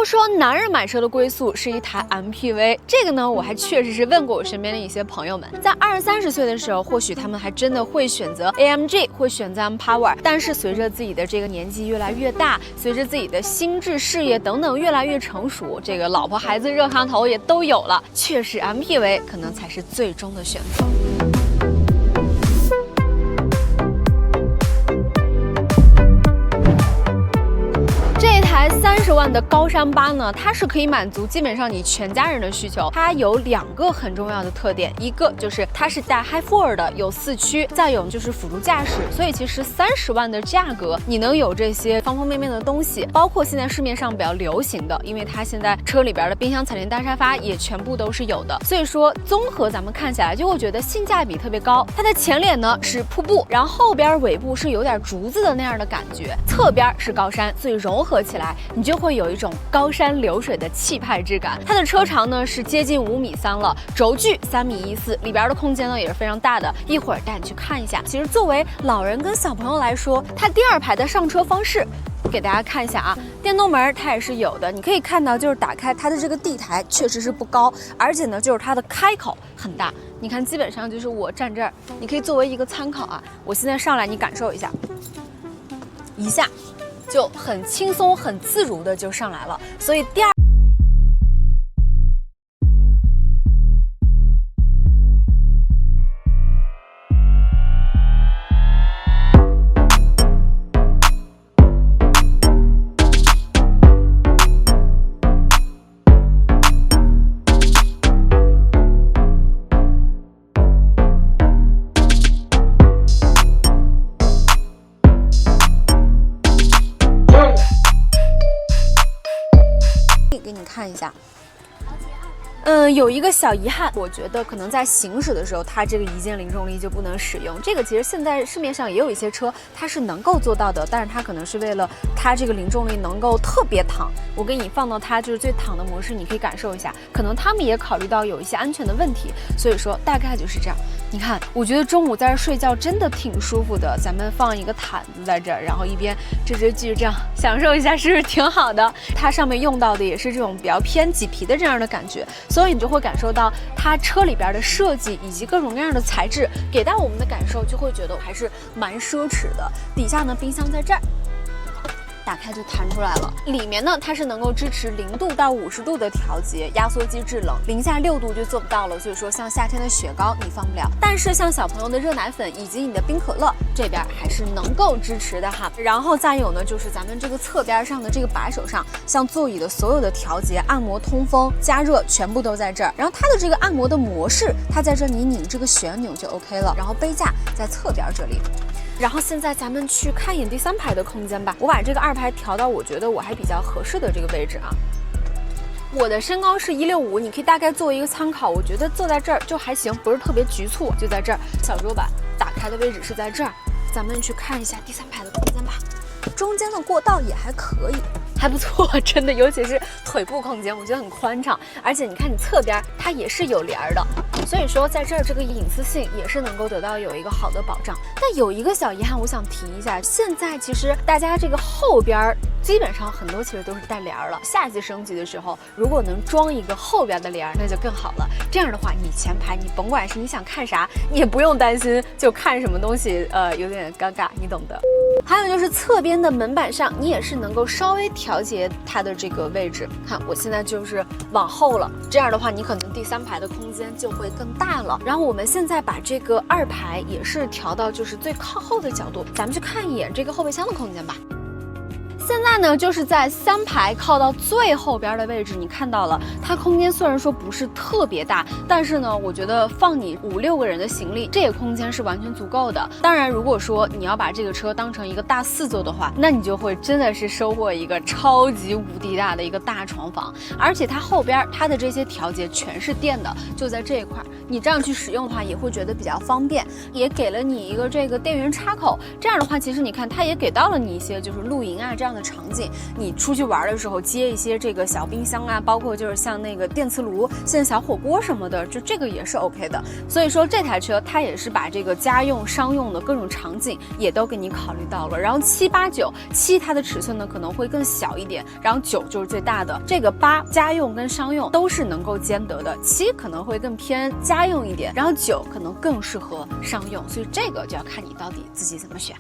都说男人买车的归宿是一台 MPV， 这个呢，我还确实是问过我身边的一些朋友们，在20-30岁的时候，或许他们还真的会选择 AMG， 会选择 mPower， 但是随着自己的这个年纪越来越大，随着自己的心智、事业等等越来越成熟，这个老婆孩子热炕头也都有了，确实 MPV 可能才是最终的选择。30万的高山8呢，它是可以满足基本上你全家人的需求。它有2个很重要的特点，一个就是它是带 Hi4 的，有4驱，再有就是辅助驾驶。所以其实30万的价格，你能有这些方方面面的东西，包括现在市面上比较流行的，因为它现在车里边的冰箱、彩电、大沙发也全部都是有的。所以说综合咱们看下来，就会觉得性价比特别高。它的前脸呢是瀑布，然后后边尾部是有点竹子的那样的感觉，侧边是高山，所以融合起来，你就会有一种高山流水的气派之感。它的车长呢是接近5.3米了，轴距3.14米，里边的空间呢也是非常大的。一会儿带你去看一下。其实作为老人跟小朋友来说，它第2排的上车方式，给大家看一下啊，电动门它也是有的。你可以看到，就是打开它的这个地台确实是不高，而且呢，就是它的开口很大。你看，基本上就是我站这儿，你可以作为一个参考啊。我现在上来，你感受一下，一下。就很轻松、很自如的就上来了，所以第2。给你看一下，有一个小遗憾，我觉得可能在行驶的时候，它这个一键零重力就不能使用。这个其实现在市面上也有一些车，它是能够做到的，但是它可能是为了它这个零重力能够特别躺。我给你放到它就是最躺的模式，你可以感受一下。可能他们也考虑到有一些安全的问题，所以说大概就是这样。你看，我觉得中午在这睡觉真的挺舒服的。咱们放一个毯子在这儿，然后一边追剧，这样享受一下，是不是挺好的？它上面用到的也是这种比较偏麂皮的这样的感觉，所以你就会感受到它车里边的设计以及各种各样的材质，给到我们的感受就会觉得还是蛮奢侈的。底下呢，冰箱在这儿。打开就弹出来了，里面呢它是能够支持0度到50度的调节，压缩机制冷，0下6度就做不到了。所以说像夏天的雪糕你放不了，但是像小朋友的热奶粉以及你的冰可乐这边还是能够支持的哈。然后再有呢，就是咱们这个侧边上的这个把手上，像座椅的所有的调节、按摩、通风、加热全部都在这儿。然后它的这个按摩的模式，它在这里拧这个旋钮就 OK 了。然后杯架在侧边这里。然后现在咱们去看一眼第3排的空间吧。我把这个2排调到我觉得我还比较合适的这个位置啊。我的身高是165，你可以大概做一个参考。我觉得坐在这儿就还行，不是特别局促，就在这儿。小桌板打开的位置是在这儿。咱们去看一下第3排的空间吧。中间的过道也还可以，还不错，真的，尤其是腿部空间，我觉得很宽敞。而且你看你侧边它也是有帘的，所以说在这儿这个隐私性也是能够得到有一个好的保障。但有一个小遗憾，我想提一下，现在其实大家这个后边基本上很多其实都是带帘了。下级升级的时候，如果能装一个后边的帘，那就更好了。这样的话，你前排你甭管是你想看啥，你也不用担心就看什么东西有点尴尬，你懂的。还有就是侧边的门板上，你也是能够稍微调节它的这个位置。看我现在就是往后了，这样的话你可能第3排的空间就会更大了。然后我们现在把这个2排也是调到就是最靠后的角度，咱们去看一眼这个后备箱的空间吧。现在呢，就是在3排靠到最后边的位置，你看到了，它空间虽然说不是特别大，但是呢，我觉得放你5-6个人的行李，这个空间是完全足够的。当然，如果说你要把这个车当成一个大4座的话，那你就会真的是收获一个超级无敌大的一个大床房，而且它后边它的这些调节全是电的，就在这一块，你这样去使用的话，也会觉得比较方便，也给了你一个这个电源插口。这样的话，其实你看，它也给到了你一些就是露营啊这样的的场景，你出去玩的时候接一些这个小冰箱啊，包括就是像那个电磁炉、现在小火锅什么的，就这个也是 OK 的。所以说这台车它也是把这个家用、商用的各种场景也都给你考虑到了。然后7、8、9，7它的尺寸呢可能会更小一点，然后9就是最大的。这个8家用跟商用都是能够兼得的，7可能会更偏家用一点，然后9可能更适合商用，所以这个就要看你到底自己怎么选。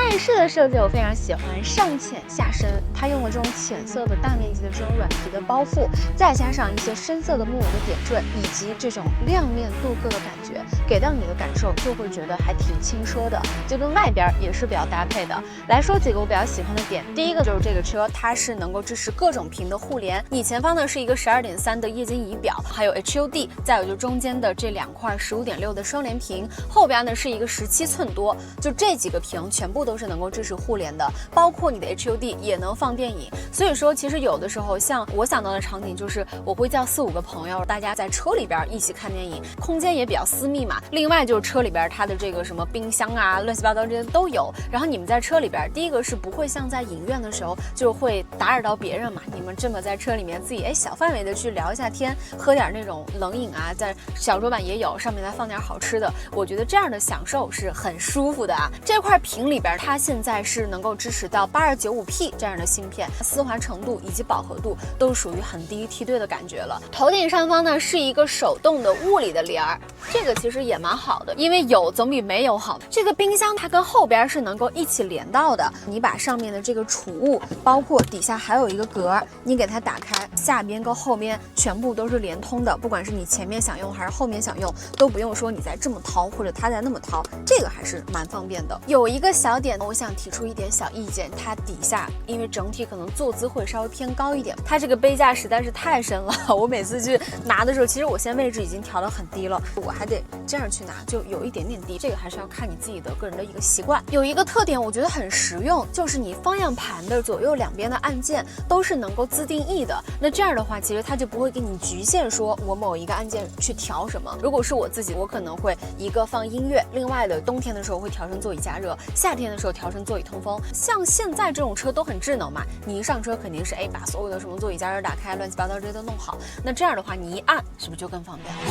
内饰的设计我非常喜欢，上浅下深，它用了这种浅色的大面积的这种软皮的包覆，再加上一些深色的木纹的点缀，以及这种亮面镀铬的感觉，给到你的感受就会觉得还挺轻奢的，就跟外边也是比较搭配的。来说几个我比较喜欢的点，第一个就是这个车它是能够支持各种屏的互联，你前方呢是一个12.3的液晶仪表，还有 HUD， 再有就中间的这2块15.6的双联屏，后边呢是一个17寸多，就这几个屏全部都是能够支持互联的，包括你的 HUD 也能放电影。所以说其实有的时候像我想到的场景就是我会叫4、5个朋友，大家在车里边一起看电影，空间也比较私密嘛。另外就是车里边它的这个什么冰箱啊乱七八糟这些都有，然后你们在车里边第一个是不会像在影院的时候就会打扰到别人嘛，你们这么在车里面自己小范围的去聊一下天，喝点那种冷饮啊，在小桌板也有，上面再放点好吃的，我觉得这样的享受是很舒服的啊。这块屏里边它现在是能够支持到8295P 这样的芯片，丝滑程度以及饱和度都属于很低梯队的感觉了。头顶上方呢是一个手动的物理的帘儿，这个其实也蛮好的，因为有总比没有好。这个冰箱它跟后边是能够一起连到的，你把上面的这个储物，包括底下还有一个格，你给它打开，下边跟后边全部都是连通的，不管是你前面想用还是后面想用，都不用说你在这么掏或者它在那么掏，这个还是蛮方便的。有一个小点我想提出一点小意见，它底下因为整体可能坐姿会稍微偏高一点，它这个杯架实在是太深了，我每次去拿的时候，其实我现在位置已经调得很低了，我还得这样去拿，就有一点点低，这个还是要看你自己的个人的一个习惯。有一个特点我觉得很实用，就是你方向盘的左右两边的按键都是能够自定义的，那这样的话其实它就不会给你局限说我某一个按键去调什么。如果是我自己，我可能会一个放音乐，另外的冬天的时候会调成座椅加热，夏天的时候调成座椅通风。像现在这种车都很智能嘛，你一上车肯定是把所有的什么座椅加热打开，乱七八糟这些都弄好，那这样的话你一按是不是就更方便了？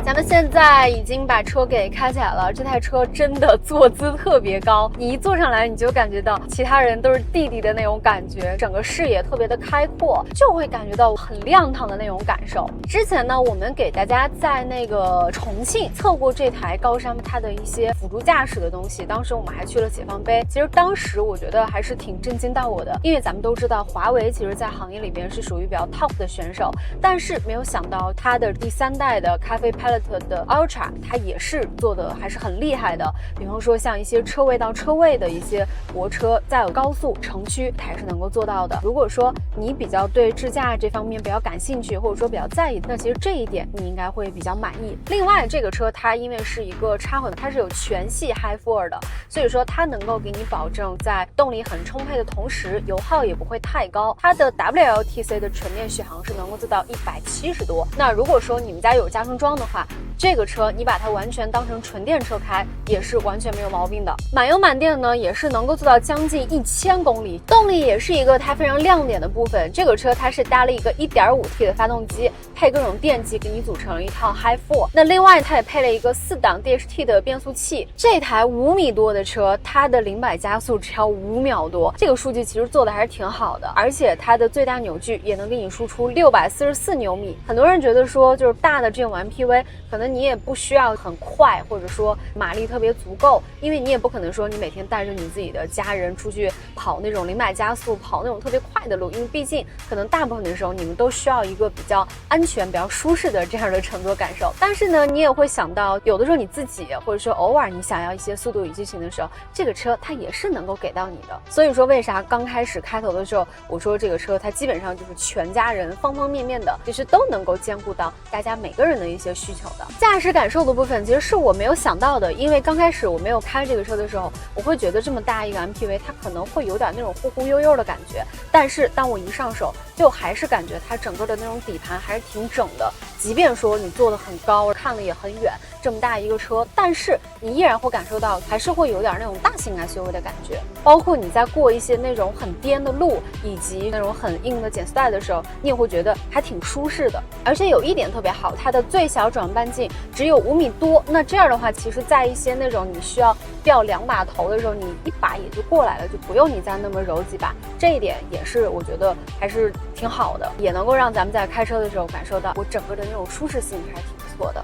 咱们现在已经把车给开起来了，这台车真的坐姿特别高，你一坐上来你就感觉到其他人都是弟弟的那种感觉，整个视野特别的开阔，就会感觉到很亮堂的那种感受。之前呢我们给大家在那个重庆测过这台高山它的一些辅助驾驶的东西，当时我们还去了解放碑，其实当时我觉得还是挺震惊到我的，因为咱们都知道华为其实在行业里边是属于比较 top 的选手，但是没有想到它的第3代的咖啡 Pilot的 Ultra 它也是做的还是很厉害的，比方说像一些车位到车位的一些泊车，再有高速城区它也是能够做到的。如果说你比较对智驾这方面比较感兴趣，或者说比较在意，那其实这一点你应该会比较满意。另外这个车它因为是一个插混，它是有全系 High 4的，所以说它能够给你保证在动力很充沛的同时油耗也不会太高，它的 WLTC 的纯电续航是能够做到170多。那如果说你们家有加装的话，这个车你把它完全当成纯电车开也是完全没有毛病的。满油满电呢也是能够做到将近1000公里，动力也是一个它非常亮点的部分。这个车它是搭了一个 1.5T 的发动机，配各种电机给你组成了一套 High 4，那另外它也配了一个4档 DHT 的变速器。这台5米多的车它的0-100加速只要5秒多，这个数据其实做的还是挺好的，而且它的最大扭矩也能给你输出644牛米。很多人觉得说就是大的这种 MPV 可能你也不需要很快，或者说马力特别足够，因为你也不可能说你每天带着你自己的家人出去跑那种0-100加速，跑那种特别快的路，因为毕竟可能大部分的时候你们都需要一个比较安全比较舒适的这样的乘坐感受。但是呢你也会想到有的时候你自己或者说偶尔你想要一些速度与激情的时候，这个车它也是能够给到你的。所以说为啥刚开始开头的时候我说这个车它基本上就是全家人方方面面的其实都能够兼顾到大家每个人的一些需求的。驾驶感受的部分其实是我没有想到的，因为刚开始我没有开这个车的时候，我会觉得这么大一个 MPV 它可能会有点那种忽忽悠悠的感觉，但是当我一上手，就还是感觉它整个的那种底盘还是挺整的，即便说你坐得很高，看得也很远，这么大一个车，但是你依然会感受到还是会有点那种大型 SUV 的感觉，包括你在过一些那种很颠的路以及那种很硬的减速带的时候，你也会觉得还挺舒适的。而且有一点特别好，它的最小转半径只有5米多，那这样的话，其实在一些那种你需要掉2把头的时候，你一把也就过来了，就不用你再那么揉几把，这一点也是我觉得还是挺好的，也能够让咱们在开车的时候感受到我整个的那种舒适性还是挺不错的。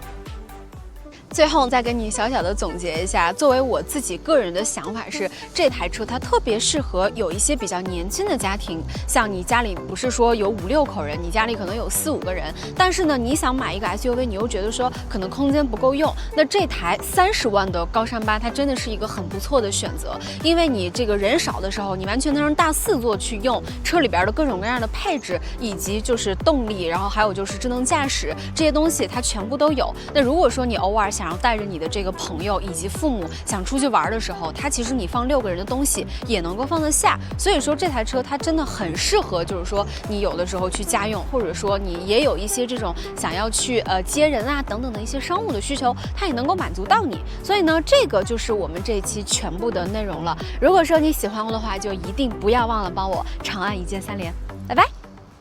最后再跟你小小的总结一下，作为我自己个人的想法是，这台车它特别适合有一些比较年轻的家庭，像你家里不是说有5、6口人，你家里可能有4、5个人，但是呢，你想买一个 SUV， 你又觉得说可能空间不够用，那这台30万的高山8，它真的是一个很不错的选择，因为你这个人少的时候，你完全能让大4座去用，车里边的各种各样的配置，以及就是动力，然后还有就是智能驾驶这些东西，它全部都有。那如果说你偶尔想要带着你的这个朋友以及父母想出去玩的时候，它其实你放6个人的东西也能够放得下。所以说这台车它真的很适合，就是说你有的时候去家用，或者说你也有一些这种想要去接人啊等等的一些商务的需求，它也能够满足到你。所以呢，这个就是我们这一期全部的内容了。如果说你喜欢我的话，就一定不要忘了帮我长按1键3连，拜拜。